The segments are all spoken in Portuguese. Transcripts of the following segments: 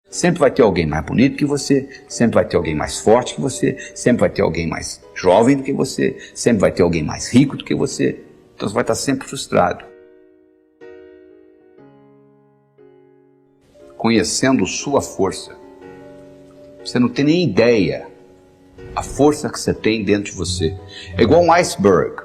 Sempre vai ter alguém mais bonito que você, sempre vai ter alguém mais forte que você, sempre vai ter alguém mais jovem do que você, sempre vai ter alguém mais rico do que você. Então você vai estar sempre frustrado. Conhecendo sua força, você não tem nem ideia a força que você tem dentro de você. É igual um iceberg.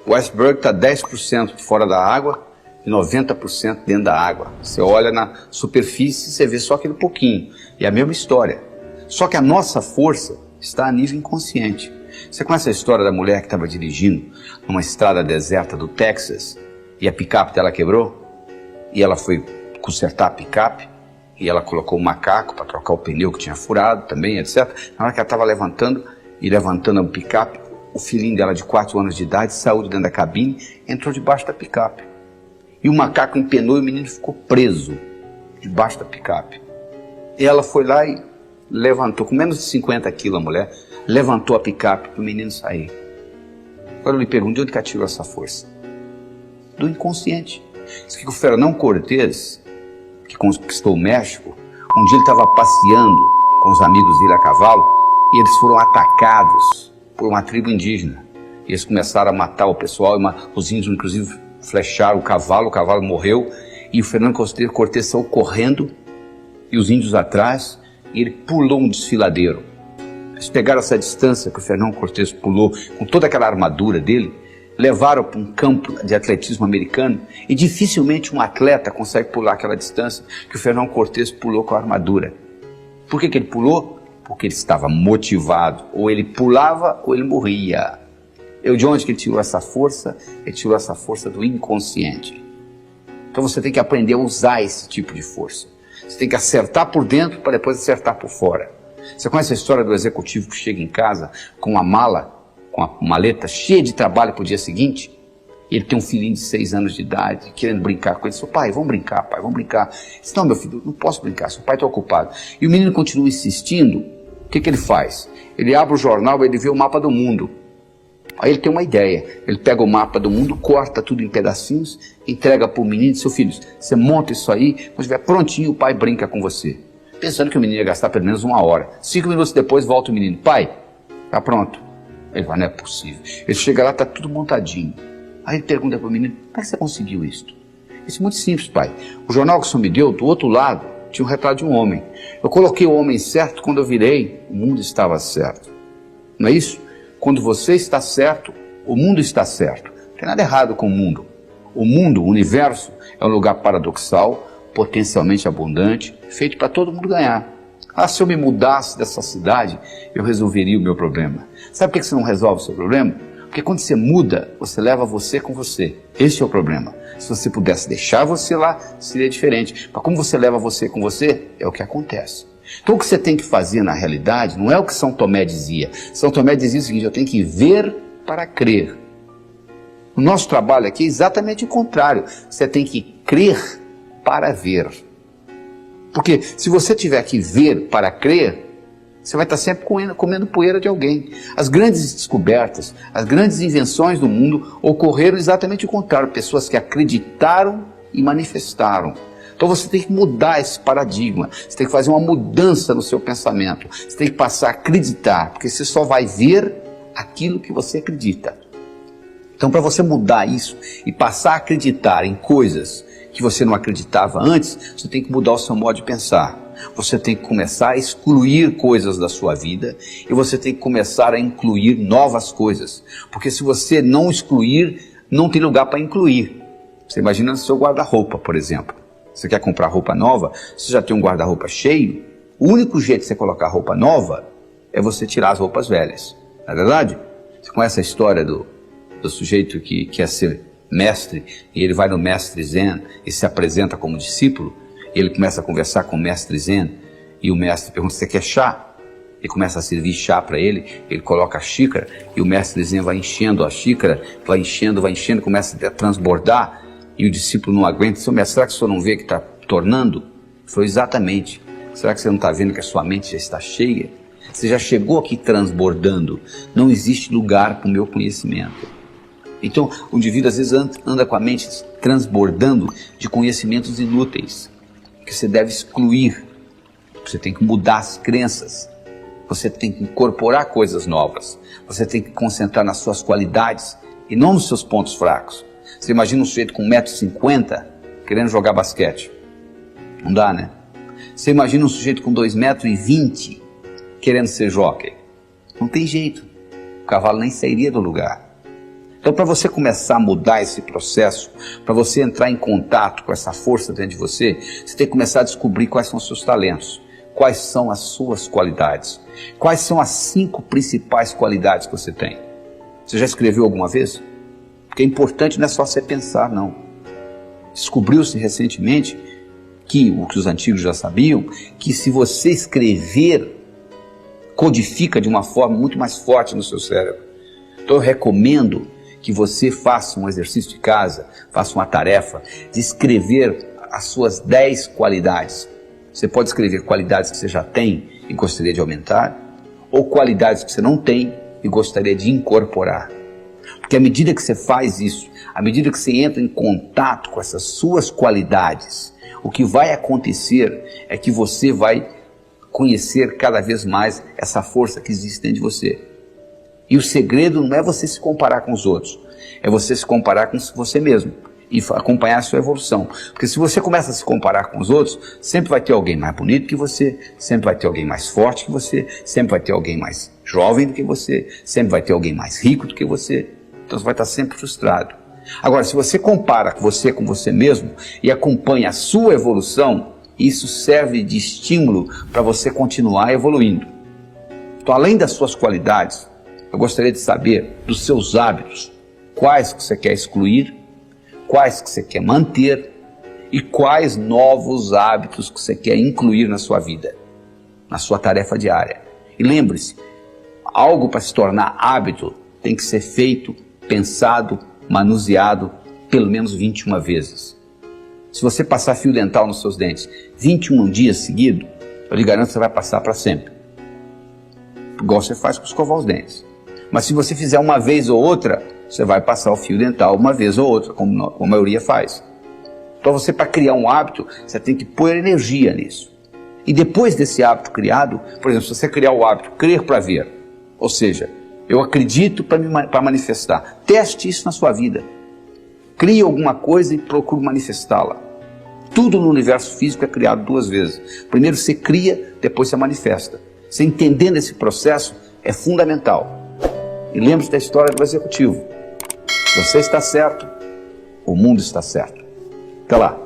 O iceberg está 10% fora da água e 90% dentro da água. Você olha na superfície e você vê só aquele pouquinho. E é a mesma história. Só que a nossa força está a nível inconsciente. Você conhece a história da mulher que estava dirigindo numa estrada deserta do Texas e a picape dela quebrou? E ela foi consertar a picape e ela colocou um macaco para trocar o pneu que tinha furado também, etc. Na hora que ela estava levantando a picape, o filhinho dela de 4 anos de idade saiu de dentro da cabine, entrou debaixo da picape. E o macaco empenou e o menino ficou preso debaixo da picape. E ela foi lá e levantou, com menos de 50 quilos a mulher, levantou a picape para o menino sair. Agora eu lhe pergunto, de onde que ela tirou essa força? Do inconsciente. Diz que o Fernão Cortés, que conquistou o México, um dia ele estava passeando com os amigos dele a cavalo e eles foram atacados por uma tribo indígena. E eles começaram a matar o pessoal, os índios inclusive flecharam o cavalo morreu e o Fernando Cortés saiu correndo e os índios atrás e ele pulou um desfiladeiro. Eles pegaram essa distância que o Fernando Cortés pulou com toda aquela armadura dele, levaram para um campo de atletismo americano e dificilmente um atleta consegue pular aquela distância que o Fernando Cortés pulou com a armadura. Por que ele pulou? Porque ele estava motivado, ou ele pulava ou ele morria. De onde que ele tirou essa força? Ele tirou essa força do inconsciente. Então você tem que aprender a usar esse tipo de força. Você tem que acertar por dentro para depois acertar por fora. Você conhece a história do executivo que chega em casa com uma mala, com uma maleta cheia de trabalho para o dia seguinte? E ele tem um filhinho de 6 anos de idade, querendo brincar com ele. Seu pai, vamos brincar, pai, vamos brincar. Ele disse, não, meu filho, não posso brincar, seu pai está ocupado. E o menino continua insistindo. O que ele faz? Ele abre o jornal e ele vê o mapa do mundo. Aí ele tem uma ideia, ele pega o mapa do mundo, corta tudo em pedacinhos, entrega para o menino e diz, seu filho, você monta isso aí, quando estiver prontinho o pai brinca com você. Pensando que o menino ia gastar pelo menos 1 hora. 5 minutos depois volta o menino, pai, tá pronto. Ele fala, não é possível. Ele chega lá, tá tudo montadinho. Aí ele pergunta para o menino, como é que você conseguiu isso? Isso é muito simples, pai. O jornal que o senhor me deu, do outro lado, tinha um retrato de um homem. Eu coloquei o homem certo, quando eu virei, o mundo estava certo. Não é isso? Quando você está certo, o mundo está certo. Não tem nada errado com o mundo. O mundo, o universo, é um lugar paradoxal, potencialmente abundante, feito para todo mundo ganhar. Se eu me mudasse dessa cidade, eu resolveria o meu problema. Sabe por que você não resolve o seu problema? Porque quando você muda, você leva você com você. Esse é o problema. Se você pudesse deixar você lá, seria diferente. Mas como você leva você com você, é o que acontece. Então o que você tem que fazer na realidade não é o que São Tomé dizia. São Tomé dizia o seguinte, eu tenho que ver para crer. O nosso trabalho aqui é exatamente o contrário. Você tem que crer para ver. Porque se você tiver que ver para crer, você vai estar sempre comendo poeira de alguém. As grandes descobertas, as grandes invenções do mundo ocorreram exatamente o contrário. Pessoas que acreditaram e manifestaram. Então você tem que mudar esse paradigma, você tem que fazer uma mudança no seu pensamento, você tem que passar a acreditar, porque você só vai ver aquilo que você acredita. Então para você mudar isso e passar a acreditar em coisas que você não acreditava antes, você tem que mudar o seu modo de pensar. Você tem que começar a excluir coisas da sua vida e você tem que começar a incluir novas coisas. Porque se você não excluir, não tem lugar para incluir. Você imagina no seu guarda-roupa, por exemplo. Você quer comprar roupa nova, você já tem um guarda-roupa cheio, o único jeito de você colocar roupa nova é você tirar as roupas velhas. Não é verdade? Você conhece a história do sujeito que quer ser mestre, e ele vai no mestre Zen e se apresenta como discípulo, e ele começa a conversar com o mestre Zen, e o mestre pergunta, você quer chá? Ele começa a servir chá para ele, ele coloca a xícara, e o mestre Zen vai enchendo a xícara, vai enchendo, começa a transbordar, e o discípulo não aguenta, seu mestre, será que o senhor não vê que está tornando? Foi exatamente. Será que você não está vendo que a sua mente já está cheia? Você já chegou aqui transbordando, não existe lugar para o meu conhecimento. Então, o indivíduo às vezes anda com a mente transbordando de conhecimentos inúteis, que você deve excluir. Você tem que mudar as crenças. Você tem que incorporar coisas novas. Você tem que concentrar nas suas qualidades e não nos seus pontos fracos. Você imagina um sujeito com 1,50 m querendo jogar basquete. Não dá, né? Você imagina um sujeito com 2,20 m querendo ser jockey. Não tem jeito. O cavalo nem sairia do lugar. Então, para você começar a mudar esse processo, para você entrar em contato com essa força dentro de você, você tem que começar a descobrir quais são os seus talentos, quais são as suas qualidades, quais são as 5 principais qualidades que você tem. Você já escreveu alguma vez? Porque é importante, não é só você pensar, não. Descobriu-se recentemente que, o que os antigos já sabiam, que se você escrever, codifica de uma forma muito mais forte no seu cérebro. Então eu recomendo que você faça um exercício de casa, faça uma tarefa de escrever as suas 10 qualidades. Você pode escrever qualidades que você já tem e gostaria de aumentar, ou qualidades que você não tem e gostaria de incorporar. Porque à medida que você faz isso, à medida que você entra em contato com essas suas qualidades, o que vai acontecer é que você vai conhecer cada vez mais essa força que existe dentro de você. E o segredo não é você se comparar com os outros, é você se comparar com você mesmo e acompanhar a sua evolução. Porque se você começa a se comparar com os outros, sempre vai ter alguém mais bonito que você, sempre vai ter alguém mais forte que você, sempre vai ter alguém mais jovem do que você, sempre vai ter alguém mais rico do que você. Então você vai estar sempre frustrado. Agora, se você compara você com você mesmo e acompanha a sua evolução, isso serve de estímulo para você continuar evoluindo. Então, além das suas qualidades, eu gostaria de saber dos seus hábitos, quais que você quer excluir, quais que você quer manter e quais novos hábitos que você quer incluir na sua vida, na sua tarefa diária. E lembre-se, algo para se tornar hábito tem que ser feito, pensado, manuseado pelo menos 21 vezes. Se você passar fio dental nos seus dentes 21 dias seguidos, eu lhe garanto que você vai passar para sempre. Igual você faz com escovar os dentes. Mas se você fizer uma vez ou outra, você vai passar o fio dental uma vez ou outra, como a maioria faz. Então você, para criar um hábito, você tem que pôr energia nisso. E depois desse hábito criado, por exemplo, se você criar o hábito crer para ver, ou seja, eu acredito para manifestar, teste isso na sua vida. Crie alguma coisa e procure manifestá-la. Tudo no universo físico é criado 2 vezes. Primeiro você cria, depois você manifesta. Você entendendo esse processo é fundamental. E lembre-se da história do executivo. Se você está certo, o mundo está certo. Até lá.